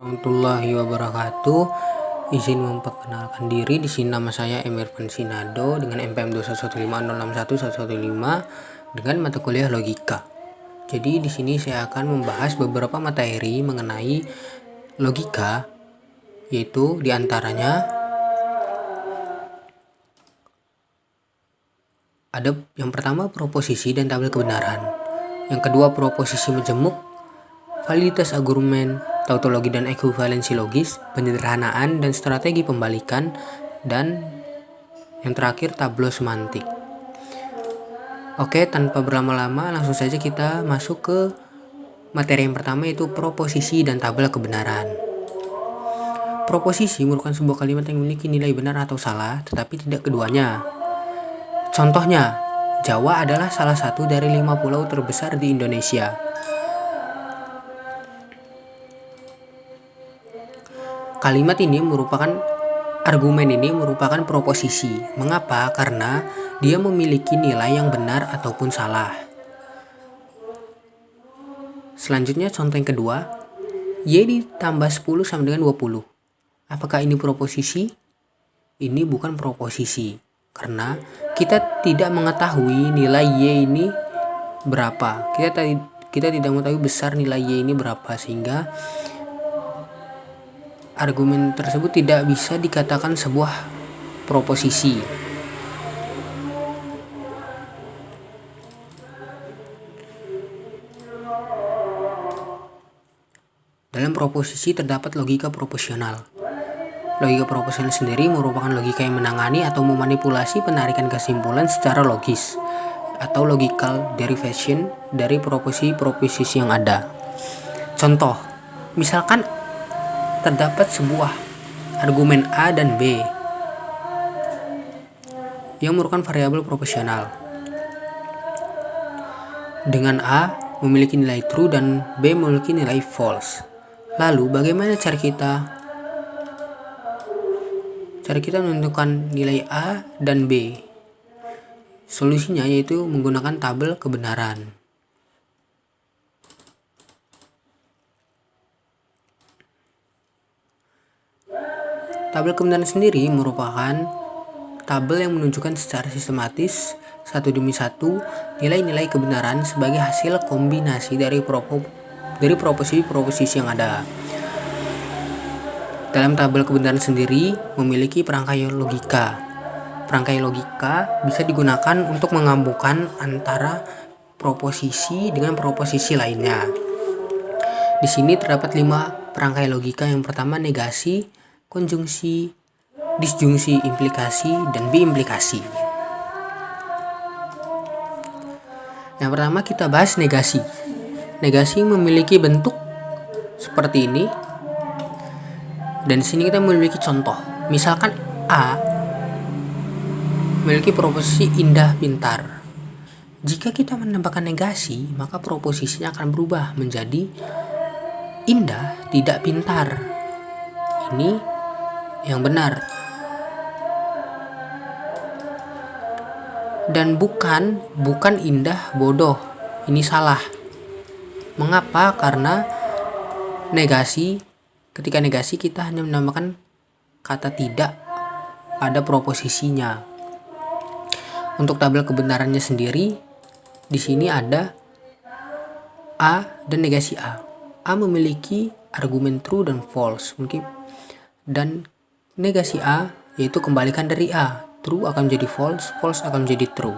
Warahmatullahi wabarakatuh. Izin memperkenalkan diri. Di sini nama saya Emir Sinado dengan NPM 21150611115 dengan mata kuliah logika. Jadi di sini saya akan membahas beberapa materi mengenai logika, yaitu diantaranya ada yang pertama proposisi dan tabel kebenaran, yang kedua proposisi majemuk, validitas argumen, tautologi dan ekuivalensi logis, penyederhanaan dan strategi pembalikan, dan yang terakhir tablo semantik. Oke, tanpa berlama-lama langsung saja kita masuk ke materi yang pertama, yaitu proposisi dan tabel kebenaran. Proposisi merupakan sebuah kalimat yang memiliki nilai benar atau salah, tetapi tidak keduanya. Contohnya, Jawa adalah salah satu dari 5 pulau terbesar di Indonesia. Argumen ini merupakan proposisi. Mengapa? Karena dia memiliki nilai yang benar ataupun salah. Selanjutnya contoh yang kedua, Y ditambah 10 sama dengan 20. Apakah ini proposisi? Ini bukan proposisi, karena kita tidak mengetahui nilai Y ini berapa. Kita tidak mengetahui besar nilai Y ini berapa, sehingga argumen tersebut tidak bisa dikatakan sebuah proposisi. Dalam proposisi terdapat logika proporsional. Logika proporsional sendiri merupakan logika yang menangani atau memanipulasi penarikan kesimpulan secara logis atau logical derivation dari proposisi yang ada. Contoh, misalkan terdapat sebuah argumen A dan B yang merupakan variabel proporsional, dengan A memiliki nilai true dan B memiliki nilai false. Lalu bagaimana cara kita menentukan nilai A dan B? Solusinya yaitu menggunakan tabel kebenaran. Tabel kebenaran sendiri merupakan tabel yang menunjukkan secara sistematis satu demi satu nilai-nilai kebenaran sebagai hasil kombinasi dari proposisi yang ada. Dalam tabel kebenaran sendiri memiliki perangkai logika. Perangkai logika bisa digunakan untuk menggabungkan antara proposisi dengan proposisi lainnya. Di sini terdapat 5 perangkai logika. Yang pertama negasi, konjungsi, disjungsi, implikasi, dan biimplikasi. Yang pertama kita bahas negasi. Negasi memiliki bentuk seperti ini. Dan di sini kita memiliki contoh. Misalkan A memiliki proposisi indah pintar. Jika kita menambahkan negasi, maka proposisinya akan berubah menjadi indah tidak pintar. Ini yang benar. Dan bukan indah bodoh. Ini salah. Mengapa? Karena ketika negasi kita hanya menambahkan kata tidak pada proposisinya. Untuk tabel kebenarannya sendiri, di sini ada A dan negasi A. A memiliki argumen true dan false, dan negasi A yaitu kembalikan dari A. True akan menjadi false, false akan menjadi true.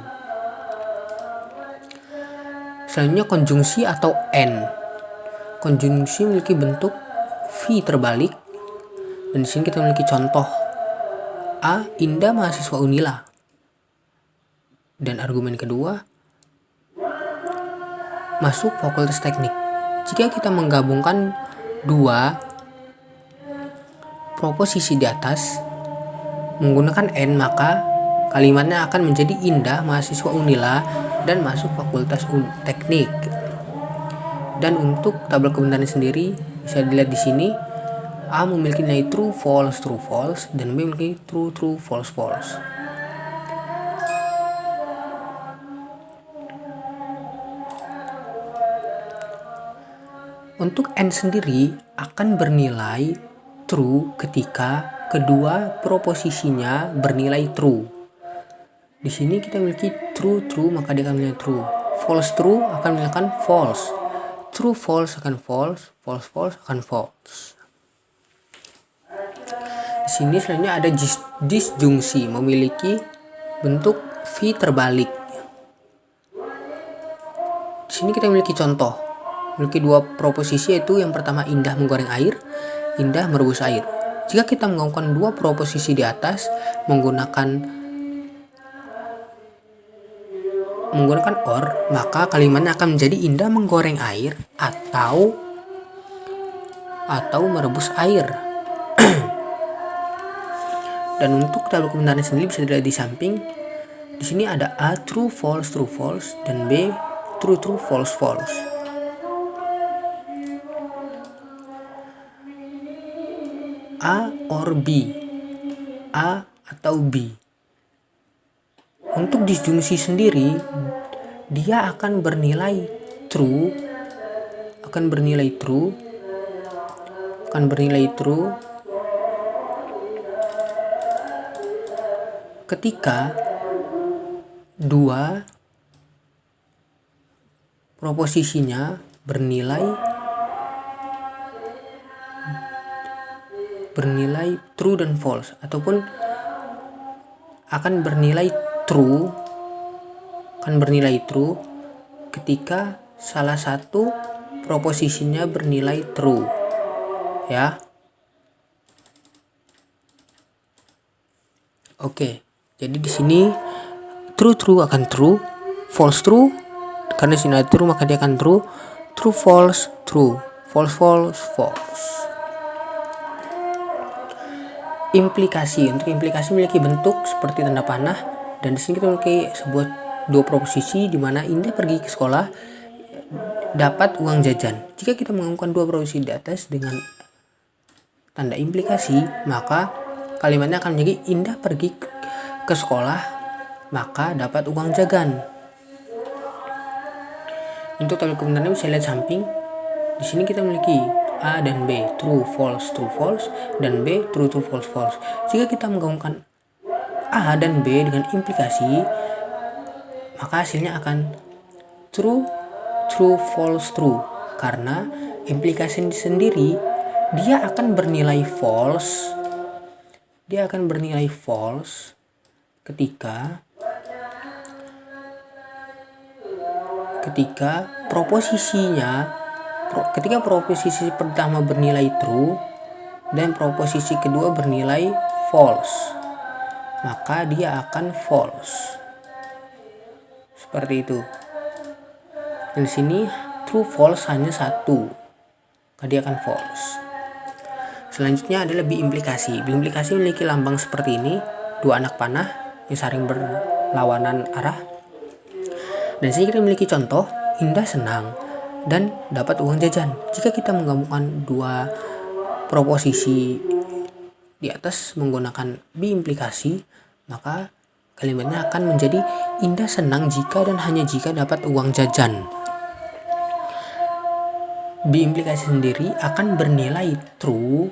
Selanjutnya konjungsi atau and. Konjungsi memiliki bentuk V terbalik, dan di sini kita memiliki contoh A Indah mahasiswa Unila, dan argumen kedua masuk fakultas teknik. Jika kita menggabungkan dua proposisi di atas menggunakan and, maka kalimatnya akan menjadi Indah mahasiswa Unila dan masuk fakultas teknik. Dan untuk tabel kebenaran sendiri bisa dilihat di sini. A memiliki nilai true false, dan B memiliki true false. Untuk N sendiri akan bernilai true ketika kedua proposisinya bernilai true. Di sini kita memiliki true, maka dia akan menilai true. False, true akan menilai false. True, false akan false. False, false akan false. Di sini selanjutnya ada disjungsi, memiliki bentuk V terbalik. Di sini kita memiliki contoh, memiliki dua proposisi, yaitu yang pertama Indah menggoreng air, Indah merebus air. Jika kita menggabungkan dua proposisi di atas menggunakan or, maka kalimatnya akan menjadi Indah menggoreng air atau merebus air. Dan untuk tabel kebenaran sendiri bisa dilihat di samping. Di sini ada A true false dan B true false. A or B, A atau B. Untuk disjungsi sendiri, dia akan bernilai true ketika dua proposisinya bernilai true dan false, ataupun akan bernilai true ketika salah satu proposisinya bernilai true, ya. Oke, jadi di sini true akan true, false true, karena sini ada true maka dia akan true false true, false. Implikasi, untuk implikasi memiliki bentuk seperti tanda panah, dan di sini kita memiliki sebuah dua proposisi di mana Indah pergi ke sekolah dapat uang jajan. Jika kita menggabungkan dua proposisi di atas dengan tanda implikasi, maka kalimatnya akan menjadi Indah pergi ke sekolah maka dapat uang jajan. Untuk tabel kebenaran bisa lihat samping. Di sini kita memiliki A dan B, true false, dan B true false. Jika kita menggabungkan A dan B dengan implikasi, maka hasilnya akan true false true, karena implikasi sendiri dia akan bernilai false. Ketika proposisi pertama bernilai true dan proposisi kedua bernilai false, maka dia akan false. Seperti itu. Dan di sini true false hanya satu, maka dia akan false. Selanjutnya adalah biimplikasi. Biimplikasi memiliki lambang seperti ini, dua anak panah yang saling berlawanan arah. Dan sini kita memiliki contoh, Indah senang dan dapat uang jajan. Jika kita menggabungkan dua proposisi di atas menggunakan biimplikasi, maka kalimatnya akan menjadi Indah senang jika dan hanya jika dapat uang jajan. Biimplikasi sendiri akan bernilai true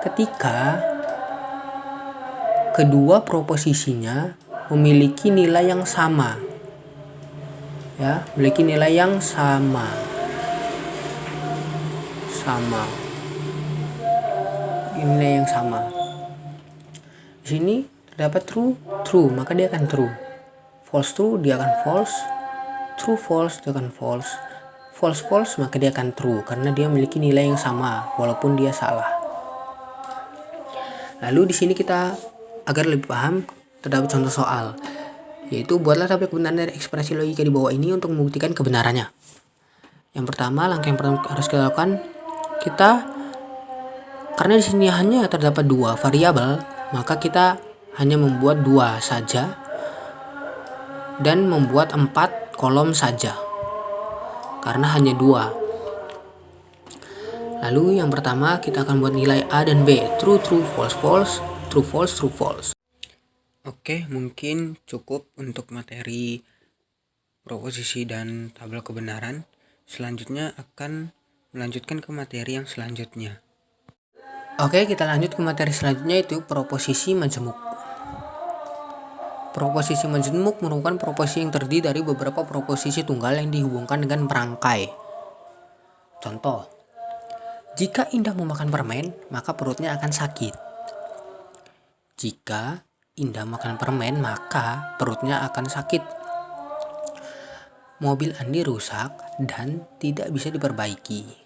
ketika kedua proposisinya memiliki nilai yang sama. Ya, memiliki nilai yang sama. Nilai yang sama. Di sini terdapat true, maka dia akan true. False true, dia akan false. True false, dia akan false. False, maka dia akan true karena dia memiliki nilai yang sama walaupun dia salah. Lalu di sini kita agar lebih paham terdapat contoh soal, yaitu buatlah tabel kebenaran dari ekspresi logika di bawah ini untuk membuktikan kebenarannya. Yang pertama, langkah yang pertama harus kita lakukan, karena di sini hanya terdapat dua variabel, maka kita hanya membuat dua saja dan membuat 4 kolom saja, karena hanya dua. Lalu yang pertama kita akan buat nilai A dan B, true, false, true, false. Oke, mungkin cukup untuk materi proposisi dan tabel kebenaran. Selanjutnya akan melanjutkan ke materi yang selanjutnya. Oke, kita lanjut ke materi selanjutnya, yaitu proposisi majemuk. Proposisi majemuk merupakan proposisi yang terdiri dari beberapa proposisi tunggal yang dihubungkan dengan perangkai. Contoh, jika Indah memakan permen, maka perutnya akan sakit. Jika Indah makan permen, maka perutnya akan sakit. Mobil Andi rusak dan tidak bisa diperbaiki.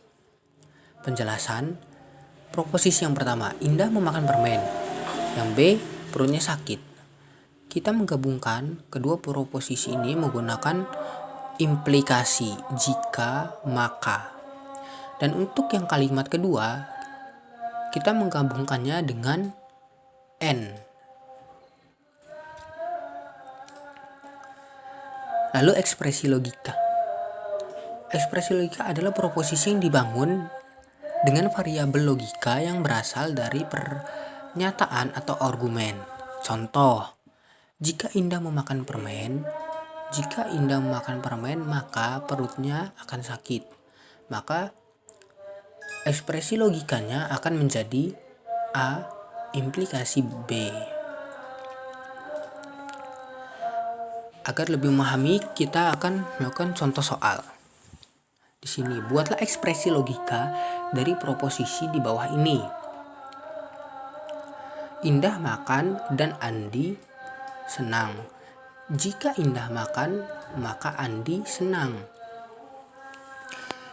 Penjelasan, proposisi yang pertama, Indah memakan permen. Yang B, perutnya sakit. Kita menggabungkan kedua proposisi ini menggunakan implikasi jika, maka. Dan untuk yang kalimat kedua, kita menggabungkannya dengan N. Lalu ekspresi logika. Ekspresi logika adalah proposisi yang dibangun dengan variabel logika yang berasal dari pernyataan atau argumen. Contoh, jika Indah memakan permen, maka perutnya akan sakit. Maka ekspresi logikanya akan menjadi A implikasi B. Agar lebih memahami, kita akan melakukan contoh soal. Di sini, buatlah ekspresi logika dari proposisi di bawah ini. Indah makan dan Andi senang. Jika Indah makan, maka Andi senang.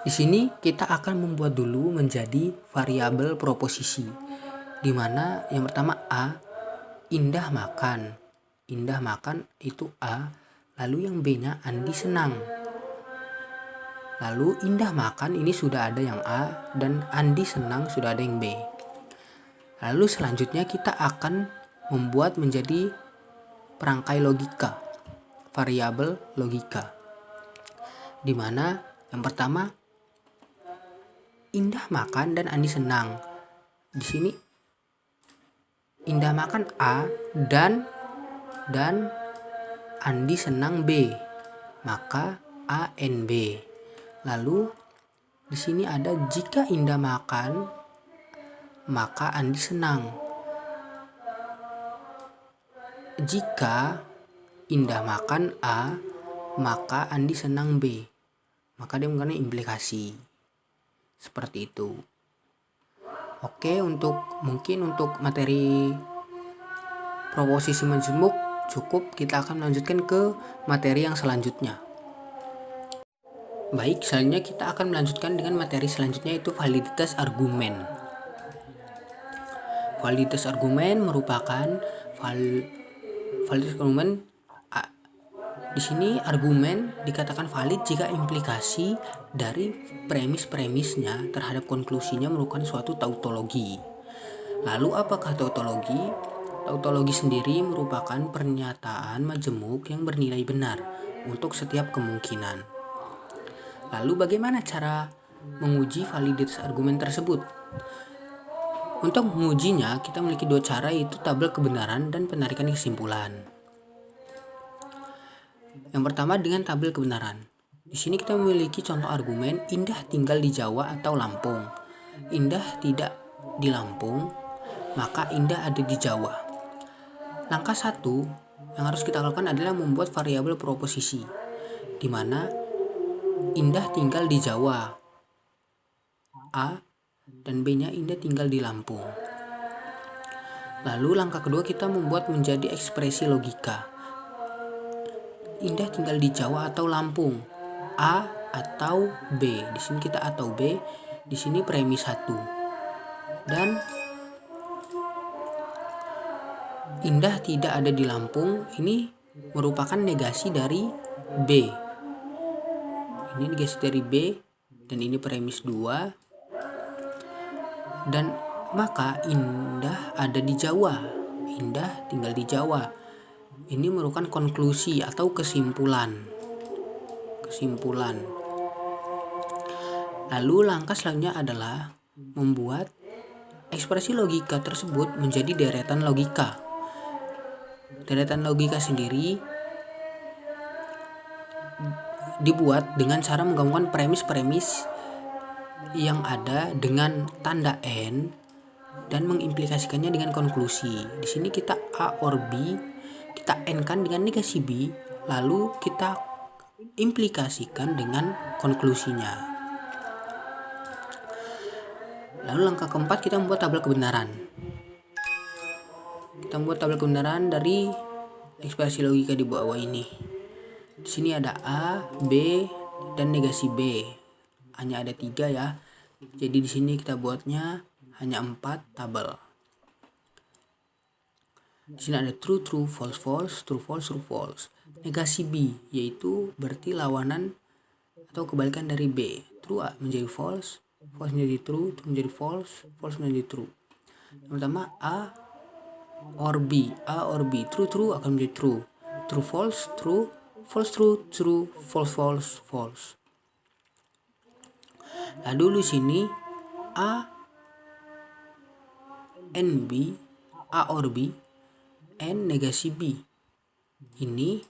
Di sini kita akan membuat dulu menjadi variabel proposisi, di mana yang pertama A, Indah makan. Indah makan itu A. Lalu yang B-nya Andi senang. Lalu Indah makan ini sudah ada yang A dan Andi senang sudah ada yang B. Lalu selanjutnya kita akan membuat menjadi perangkai logika, variabel logika. Di mana yang pertama Indah makan dan Andi senang. Di sini Indah makan A dan Andi senang B, maka A and B. Lalu di sini ada jika Indah makan, maka Andi senang. Jika Indah makan A, maka Andi senang B. Maka dia menggunakan implikasi. Seperti itu. Oke, mungkin untuk materi proposisi majemuk cukup. Kita akan melanjutkan ke materi yang selanjutnya. Baik, selanjutnya kita akan melanjutkan dengan materi selanjutnya, yaitu validitas argumen. Validitas argumen merupakan validitas argumen. Di sini argumen dikatakan valid jika implikasi dari premis-premisnya terhadap konklusinya merupakan suatu tautologi. Lalu apakah tautologi? Tautologi sendiri merupakan pernyataan majemuk yang bernilai benar untuk setiap kemungkinan. Lalu bagaimana cara menguji validitas argumen tersebut? Untuk mengujinya kita memiliki dua cara, yaitu tabel kebenaran dan penarikan kesimpulan. Yang pertama dengan tabel kebenaran. Di sini kita memiliki contoh argumen Indah tinggal di Jawa atau Lampung. Indah tidak di Lampung, maka Indah ada di Jawa. Langkah 1 yang harus kita lakukan adalah membuat variabel proposisi, di mana Indah tinggal di Jawa A dan B-nya Indah tinggal di Lampung. Lalu langkah kedua kita membuat menjadi ekspresi logika. Indah tinggal di Jawa atau Lampung, A atau B. Di sini kita A atau B. Di sini premis 1. Dan Indah tidak ada di Lampung, ini merupakan negasi dari B. Ini negasi dari B dan ini premis 2. Dan maka Indah ada di Jawa. Indah tinggal di Jawa. Ini merupakan konklusi atau kesimpulan. Lalu langkah selanjutnya adalah membuat ekspresi logika tersebut menjadi deretan logika. Deretan logika sendiri dibuat dengan cara menggabungkan premis-premis yang ada dengan tanda N dan mengimplikasikannya dengan konklusi. Di sini kita A or B, kita N-kan dengan negasi B, lalu kita implikasikan dengan konklusinya. Lalu langkah keempat, kita membuat tabel kebenaran. Kita membuat tabel kebenaran dari ekspresi logika di bawah ini. Di sini ada A, B, dan negasi B. Hanya ada 3 ya. Jadi di sini kita buatnya hanya 4 tabel. Di sini ada true, true, false, false, true, false, true, false. Negasi B yaitu berarti lawanan atau kebalikan dari B. True menjadi false, false menjadi true, true menjadi false, false menjadi true. Yang pertama A or B, A or B, true true akan menjadi true, true false true, false true true, false false false. Nah dulu sini A and B, A or B, N negasi B. Ini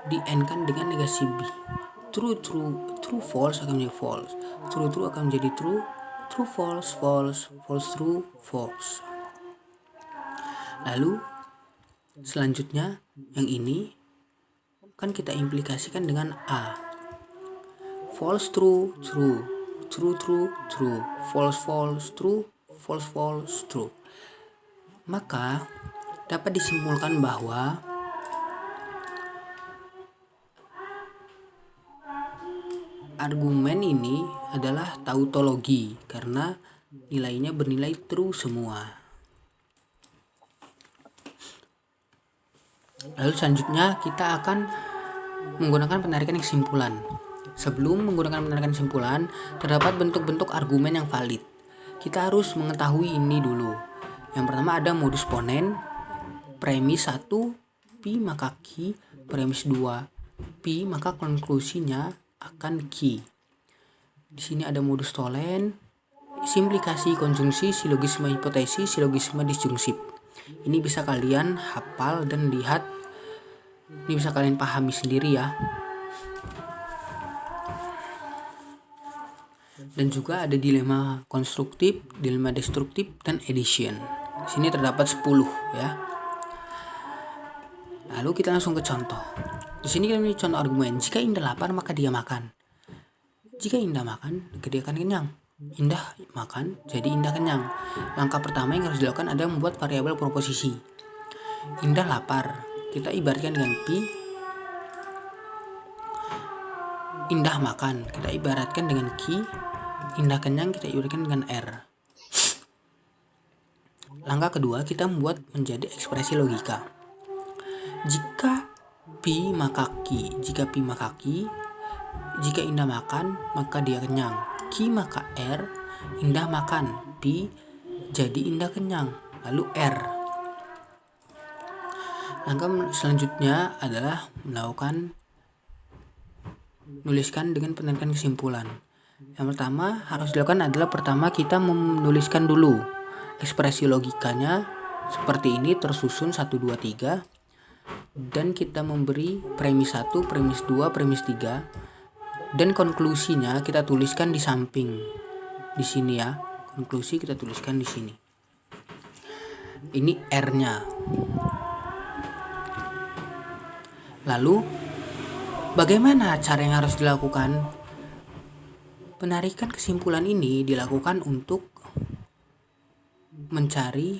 di N kan dengan negasi B. True true, true false akan menjadi false, true true akan menjadi true, true false false, false true false. Lalu selanjutnya yang ini kan kita implikasikan dengan A. False true true, true true true, false false true, false false true. Maka dapat disimpulkan bahwa argumen ini adalah tautologi karena nilainya bernilai true semua. Lalu selanjutnya kita akan menggunakan penarikan kesimpulan. Sebelum menggunakan penarikan kesimpulan, terdapat bentuk-bentuk argumen yang valid. Kita harus mengetahui ini dulu. Yang pertama ada modus ponen, premis 1 P maka Q, premis 2 P maka konklusinya akan Q. Di sini ada modus tolen, simplikasi, konjungsi, silogisme hipotesis, silogisme disjungsif. Ini bisa kalian hafal dan lihat. Ini bisa kalian pahami sendiri ya. Dan juga ada dilema konstruktif, dilema destruktif, dan addition. Di sini terdapat 10 ya. Lalu kita langsung ke contoh. Di sini kita memiliki contoh argumen. Jika Indah lapar maka dia makan. Jika Indah makan, maka dia akan kenyang. Indah makan, jadi Indah kenyang. Langkah pertama yang harus dilakukan adalah membuat variabel proposisi. Indah lapar, kita ibaratkan dengan P. Indah makan, kita ibaratkan dengan Q. Indah kenyang, kita ibaratkan dengan R. Langkah kedua, kita membuat menjadi ekspresi logika. Jika P maka Q, jika P maka Q, jika Indah makan, maka dia kenyang. Q maka R, Indah makan, P, jadi Indah kenyang. Lalu R. Langkah selanjutnya adalah menuliskan dengan penarikan kesimpulan. Yang pertama harus dilakukan adalah pertama kita menuliskan dulu ekspresi logikanya seperti ini tersusun 1, 2, 3. Dan kita memberi premis 1, premis 2, premis 3. Dan konklusinya kita tuliskan di samping. Di sini ya. Konklusi kita tuliskan di sini. Ini R-nya. Lalu bagaimana cara yang harus dilakukan? Penarikan kesimpulan ini dilakukan untuk mencari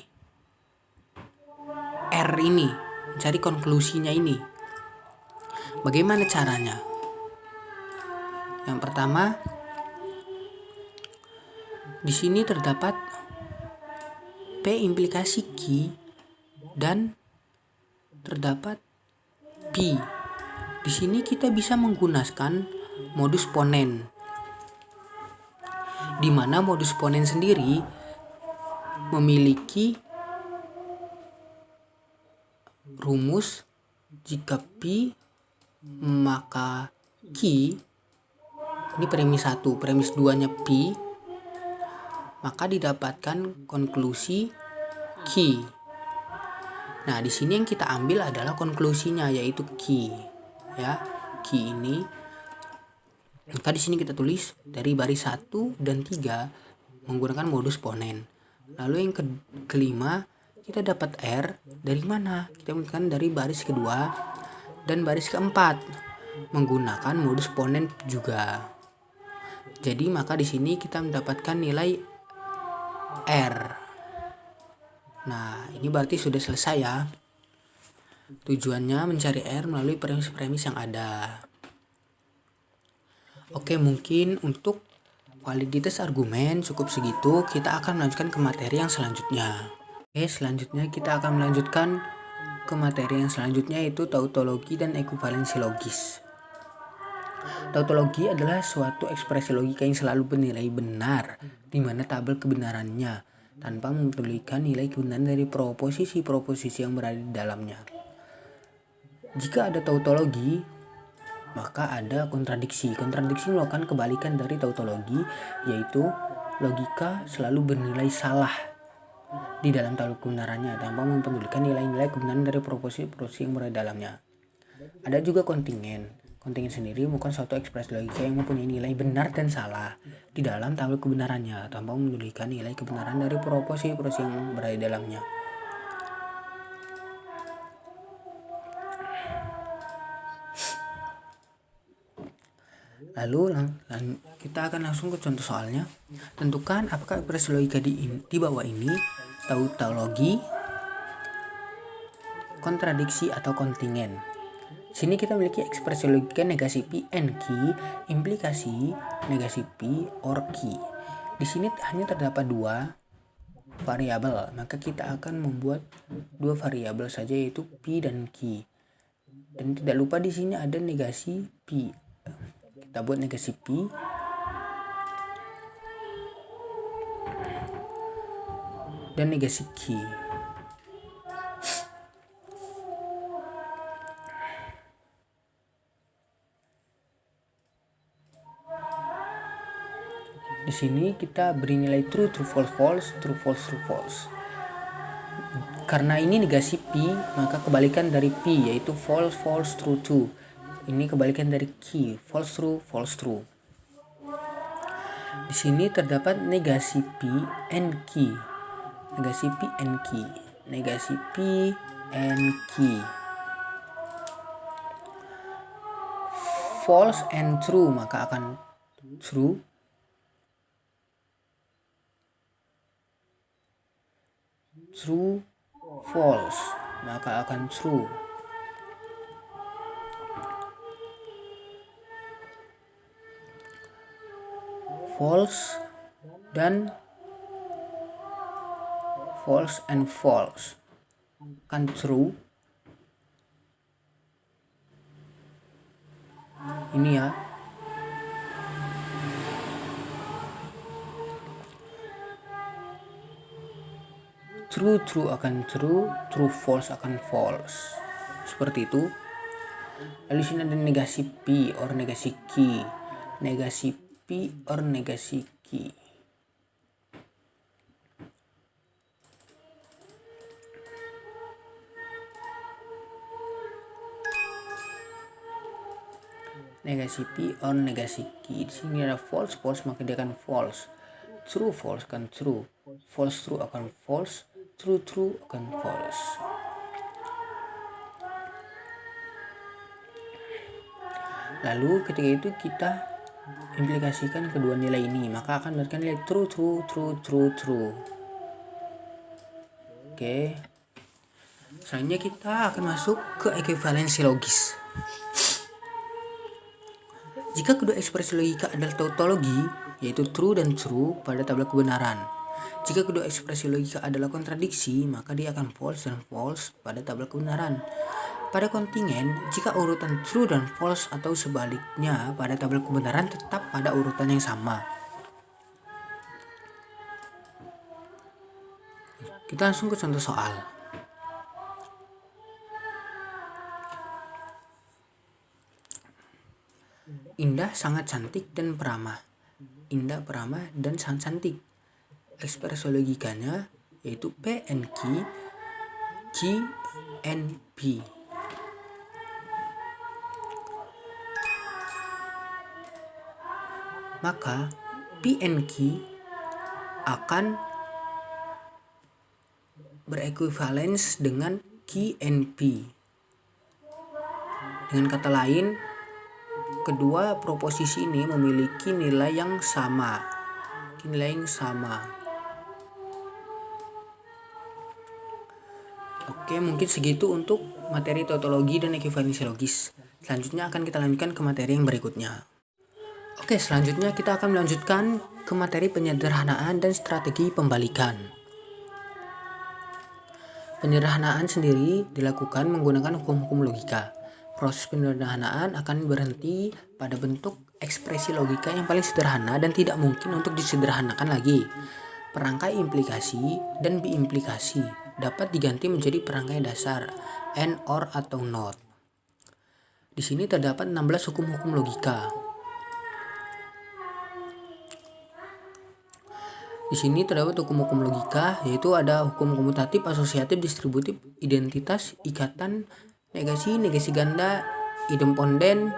R ini, mencari konklusinya ini. Bagaimana caranya? Yang pertama, di sini terdapat P implikasi Q dan terdapat P. Di sini kita bisa menggunakan modus ponen, di mana modus ponen sendiri memiliki rumus jika P maka Q. Ini premis 1, premis 2-nya P, maka didapatkan konklusi Q. Nah, di sini yang kita ambil adalah konklusinya yaitu Q. Ya, Q ini Maka di sini kita tulis dari baris 1 dan 3 menggunakan modus ponen. Lalu yang kelima, kita dapat R dari mana? Kita menggunakan dari baris kedua dan baris keempat menggunakan modus ponen juga. Jadi maka di sini kita mendapatkan nilai R. Nah, ini berarti sudah selesai ya. Tujuannya mencari R melalui premis-premis yang ada. Oke, mungkin untuk validitas argumen cukup segitu. Kita akan melanjutkan ke materi yang selanjutnya. Oke, selanjutnya kita akan melanjutkan ke materi yang selanjutnya, yaitu tautologi dan ekuivalensi logis. Tautologi adalah suatu ekspresi logika yang selalu bernilai benar, di mana tabel kebenarannya tanpa mempedulikan nilai kebenaran dari proposisi-proposisi yang berada di dalamnya. Jika ada tautologi, maka ada kontradiksi. Kontradiksi merupakan kebalikan dari tautologi, yaitu logika selalu bernilai salah di dalam tabel kebenarannya tanpa mempedulikan nilai-nilai kebenaran dari proposisi-proposisi yang berada di dalamnya. Ada juga kontingen. Kontingen sendiri bukan suatu ekspresi logika yang mempunyai nilai benar dan salah di dalam tabel kebenarannya tanpa mempedulikan nilai kebenaran dari proposisi-proposisi yang berada di dalamnya. Lalu kita akan langsung ke contoh soalnya. Tentukan apakah ekspresi logika di bawah ini tautologi, kontradiksi, atau kontingen. Sini kita memiliki ekspresi logika negasi P and Q, implikasi negasi P or Q. Di sini hanya terdapat dua variabel, maka kita akan membuat dua variabel saja, yaitu P dan Q. Dan tidak lupa di sini ada negasi P. Kita buat negasi P dan negasi Q. Di sini kita beri nilai true, true, false, false, true, false, true, false. Karena ini negasi P, maka kebalikan dari P yaitu false, false, true, true. Ini kebalikan dari Q, false, true, false, true. Di sini terdapat negasi P and Q. Negasi P and Q. Negasi P and Q. False and true, maka akan true. True, false, maka akan true. False dan false and false kan true. Ini ya. True, true akan true, true, false akan false. Seperti itu. Lalu sini ada negasi P or negasi Q. Negasi P or negasi Q. Negasi P or negasi Q. Di sini ada false, false, maka dia akan false. True, false akan true. False, true akan false. True, true akan false. Lalu ketika itu kita implikasikan kedua nilai ini, maka akan mendapatkan nilai true, true, true, true, true. Oke. Selanjutnya kita akan masuk ke ekuivalensi logis. Jika kedua ekspresi logika adalah tautologi, yaitu true dan true pada tabel kebenaran. Jika kedua ekspresi logika adalah kontradiksi, maka dia akan false dan false pada tabel kebenaran. Pada kontingen, jika urutan true dan false atau sebaliknya pada tabel kebenaran tetap pada urutan yang sama. Kita langsung ke contoh soal. Indah sangat cantik dan peramah. Indah, peramah, dan sangat cantik. Ekspresi logikanya yaitu P and Q, Q and P. maka P and Q akan berekuivalens dengan Q and P. Dengan kata lain, kedua proposisi ini memiliki nilai yang sama. Oke, mungkin segitu untuk materi tautologi dan ekuivalensi logis. Selanjutnya akan kita lanjutkan ke materi yang berikutnya. Oke, selanjutnya kita akan melanjutkan ke materi penyederhanaan dan strategi pembalikan. Penyederhanaan sendiri dilakukan menggunakan hukum-hukum logika. Proses penyederhanaan akan berhenti pada bentuk ekspresi logika yang paling sederhana dan tidak mungkin untuk disederhanakan lagi. Perangkai implikasi dan biimplikasi dapat diganti menjadi perangkai dasar and, or, atau not. Di sini terdapat 16 hukum-hukum logika. Di sini terdapat hukum-hukum logika, yaitu ada hukum komutatif, asosiatif, distributif, identitas, ikatan, negasi, negasi ganda, idempoten,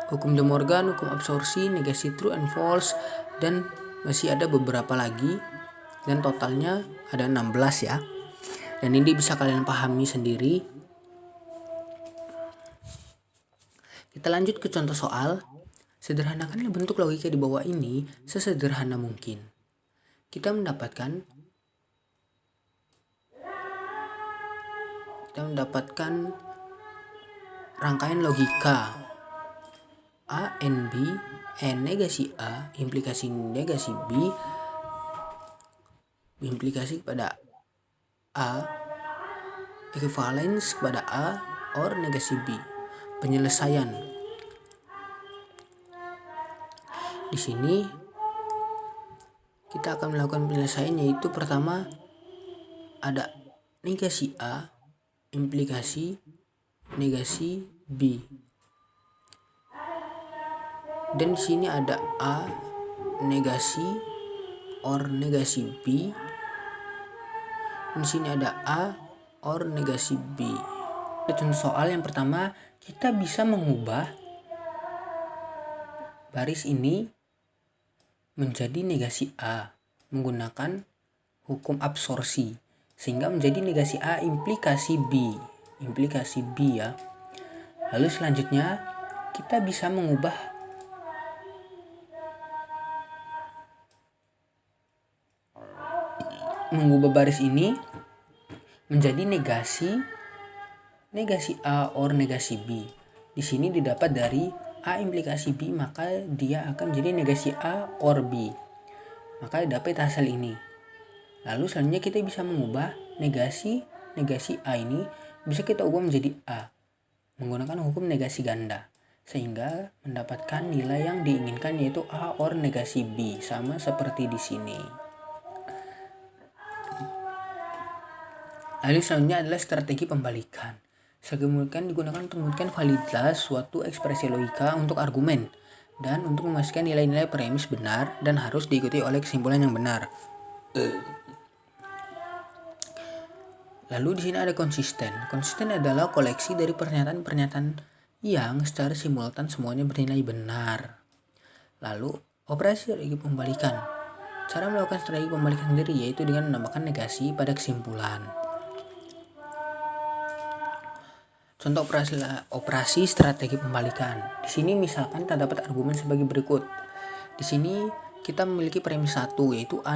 hukum De Morgan, hukum absorpsi, negasi true and false, dan masih ada beberapa lagi, dan totalnya ada 16 ya. Dan ini bisa kalian pahami sendiri. Kita lanjut ke contoh soal. Sederhanakanlah bentuk logika di bawah ini sesederhana mungkin. Kita mendapatkan rangkaian logika A and B, N negasi A, implikasi negasi B, implikasi kepada A, equivalence kepada A, or negasi B. Penyelesaian. Di sini kita akan melakukan penyelesaian, yaitu pertama ada negasi A, implikasi negasi B. Dan di sini ada A negasi or negasi B. Dan di sini ada A or negasi B. Contoh soal yang pertama, kita bisa mengubah baris ini menjadi negasi A menggunakan hukum absorpsi, sehingga menjadi negasi A implikasi B ya. Lalu selanjutnya kita bisa mengubah baris ini menjadi negasi A or negasi B. Di sini didapat dari A implikasi B, maka dia akan menjadi negasi A or B. Maka dapat hasil ini. Lalu selanjutnya kita bisa mengubah negasi A ini bisa kita ubah menjadi A menggunakan hukum negasi ganda, sehingga mendapatkan nilai yang diinginkan, yaitu A or negasi B, sama seperti di sini. Lalu selanjutnya adalah strategi pembalikan. Pembalikan digunakan untuk membuktikan validitas suatu ekspresi logika untuk argumen dan untuk memastikan nilai-nilai premis benar dan harus diikuti oleh kesimpulan yang benar. Lalu di sini ada konsisten. Konsisten adalah koleksi dari pernyataan-pernyataan yang secara simultan semuanya bernilai benar. Lalu operasi strategi pembalikan. Cara melakukan strategi pembalikan sendiri yaitu dengan menambahkan negasi pada kesimpulan. Contoh operasi strategi pembalikan. Di sini misalkan terdapat argumen sebagai berikut. Di sini kita memiliki premis 1, yaitu A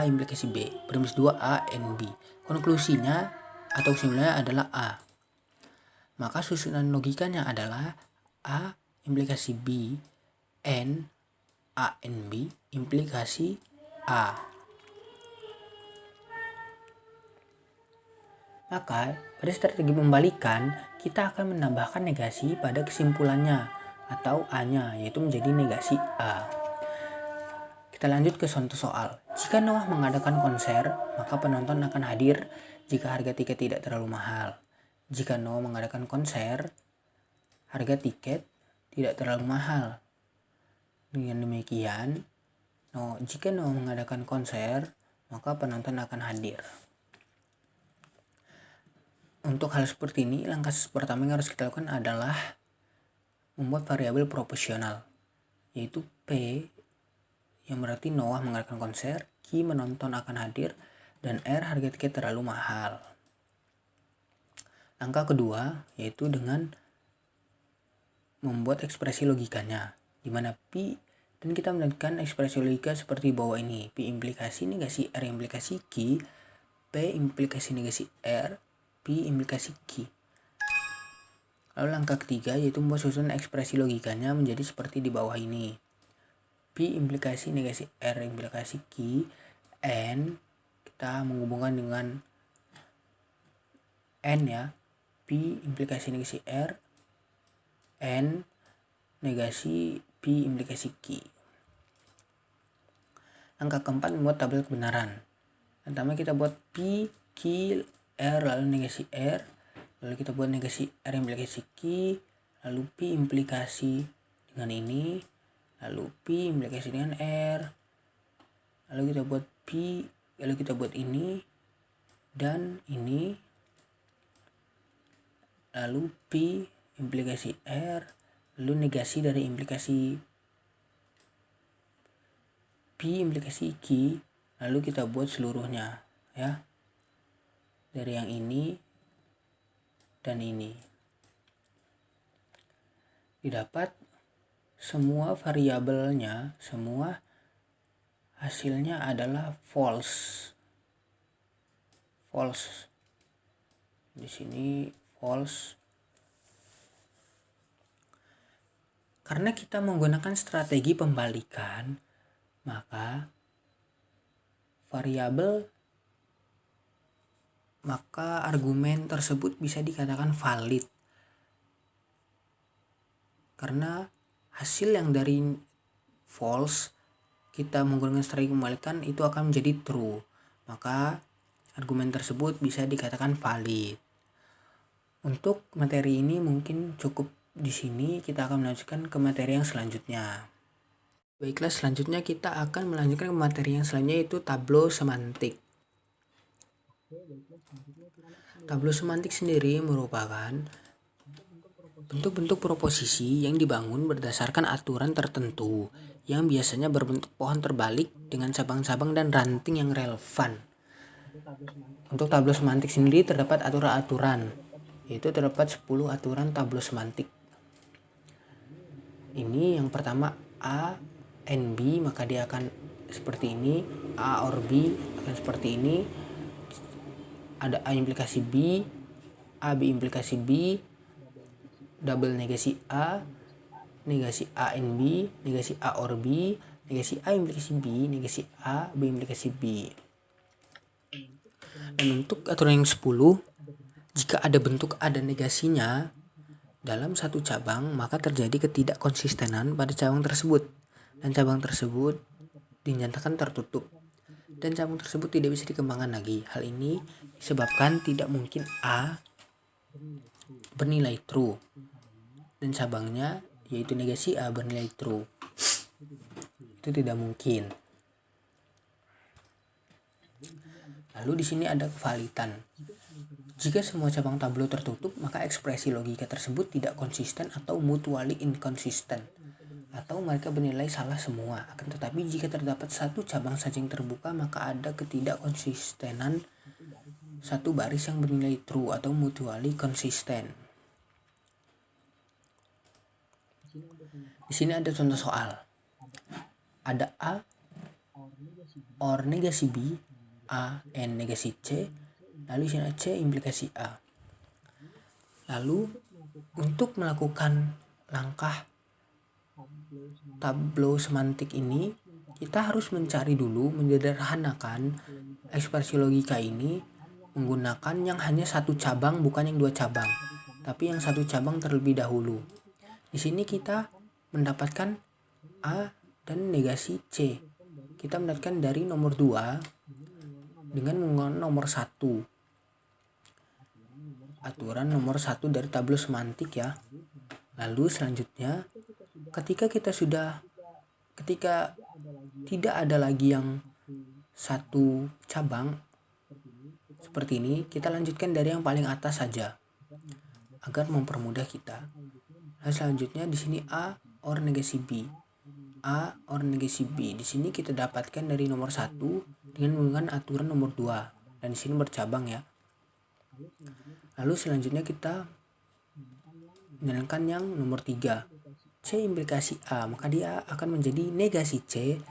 implikasi B, premis 2 A and B. Konklusinya atau kesimpulannya adalah A. Maka susunan logikanya adalah A implikasi B and A and B implikasi A. Maka pada strategi pembalikan kita akan menambahkan negasi pada kesimpulannya atau A-nya, yaitu menjadi negasi A. Kita lanjut ke contoh soal. Jika Noah mengadakan konser, maka penonton akan hadir jika harga tiket tidak terlalu mahal. Jika Noah mengadakan konser, harga tiket tidak terlalu mahal. Dengan demikian, jika Noah mengadakan konser, maka penonton akan hadir. Untuk hal seperti ini, langkah pertama yang harus kita lakukan adalah membuat variabel proporsional, yaitu P yang berarti Noah mengadakan konser, Q menonton akan hadir, dan R harga tiket terlalu mahal. Langkah kedua yaitu dengan membuat ekspresi logikanya, di mana P dan kita melakukan ekspresi logika seperti bawah ini. P implikasi negasi R implikasi Q, P implikasi negasi R, P implikasi Q. Lalu langkah ketiga yaitu membuat susunan ekspresi logikanya menjadi seperti di bawah ini. P implikasi negasi R implikasi Q, N kita menghubungkan dengan N ya. P implikasi negasi R, N negasi P implikasi Q. Langkah keempat membuat tabel kebenaran. Pertama kita buat P, Q, R lalu negasi R, lalu kita buat negasi R implikasi Q, lalu P implikasi dengan ini, lalu P implikasi dengan R, lalu kita buat P, lalu kita buat ini dan ini, lalu P implikasi R, lalu negasi dari implikasi P implikasi Q, lalu kita buat seluruhnya ya, dari yang ini dan ini. Didapat semua variabelnya, semua hasilnya adalah false. Di sini false. Karena kita menggunakan strategi pembalikan, maka argumen tersebut bisa dikatakan valid. Karena hasil yang dari false kita menggunakan strategi pembalikan itu akan menjadi true, maka argumen tersebut bisa dikatakan valid. Untuk materi ini mungkin cukup di sini, kita akan melanjutkan ke materi yang selanjutnya. Baiklah, selanjutnya kita akan melanjutkan ke materi yang selanjutnya yaitu tableau semantik. Tableau semantik sendiri merupakan bentuk-bentuk proposisi yang dibangun berdasarkan aturan tertentu yang biasanya berbentuk pohon terbalik dengan cabang-cabang dan ranting yang relevan. Untuk tableau semantik sendiri terdapat aturan-aturan, yaitu terdapat 10 aturan tableau semantik. Ini yang pertama A and B, maka dia akan seperti ini. A or B akan seperti ini. Ada A implikasi B, A B implikasi B, double negasi A and B, negasi A or B, negasi A implikasi B, negasi A, B implikasi B. Dan untuk aturan yang 10, jika ada bentuk A dan negasinya dalam satu cabang, maka terjadi ketidakkonsistenan pada cabang tersebut, dan cabang tersebut dinyatakan tertutup, dan cabang tersebut tidak bisa dikembangkan lagi. Hal ini disebabkan tidak mungkin A bernilai true dan cabangnya yaitu negasi A bernilai true. Itu tidak mungkin. Lalu di sini ada kevalitan. Jika semua cabang tableau tertutup, maka ekspresi logika tersebut tidak konsisten atau mutually inconsistent, atau mereka bernilai salah semua. Akan tetapi jika terdapat satu cabang saja yang terbuka, maka ada ketidakkonsistenan satu baris yang bernilai true atau mutually consistent. Di sini ada contoh soal. Ada A or negasi B, A and negasi C, lalu di sini C implikasi A. Lalu untuk melakukan langkah tableau semantik ini, kita harus mencari dulu, menyederhanakan ekspresi logika ini menggunakan yang hanya satu cabang, bukan yang dua cabang, tapi yang satu cabang terlebih dahulu. Di sini kita mendapatkan A dan negasi C. Kita mendapatkan dari nomor 2 dengan menggunakan nomor 1. Aturan nomor 1 dari tableau semantik ya. Lalu selanjutnya ketika tidak ada lagi yang satu cabang seperti ini, kita lanjutkan dari yang paling atas saja agar mempermudah kita. Nah, selanjutnya di sini A or negasi B. A or negasi B. Di sini kita dapatkan dari nomor 1 dengan menggunakan aturan nomor 2. Dan di sini bercabang ya. Lalu selanjutnya kita menjalankan yang nomor 3. C implikasi A, maka dia akan menjadi negasi C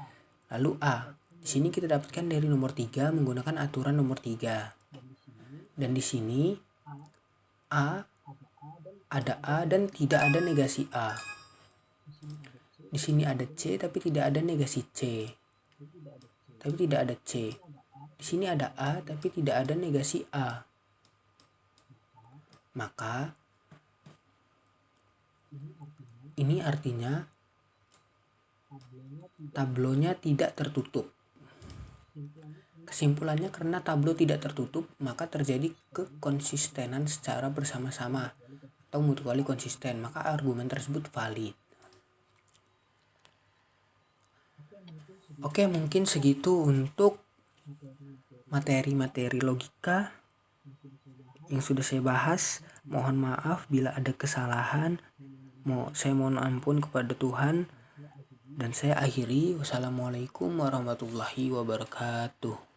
lalu A. Di sini kita dapatkan dari nomor 3 menggunakan aturan nomor 3. Dan di sini ada A dan tidak ada negasi A. Di sini ada C tapi tidak ada negasi C. Tapi tidak ada C. Di sini ada A tapi tidak ada negasi A. Maka ini artinya tablonya tidak tertutup. Kesimpulannya, karena tablo tidak tertutup, maka terjadi kekonsistenan secara bersama-sama atau mutually konsisten, maka argumen tersebut valid. Oke, mungkin segitu untuk materi-materi logika yang sudah saya bahas. Mohon maaf bila ada kesalahan. Saya mohon ampun kepada Tuhan. Dan saya akhiri. Wassalamualaikum warahmatullahi wabarakatuh.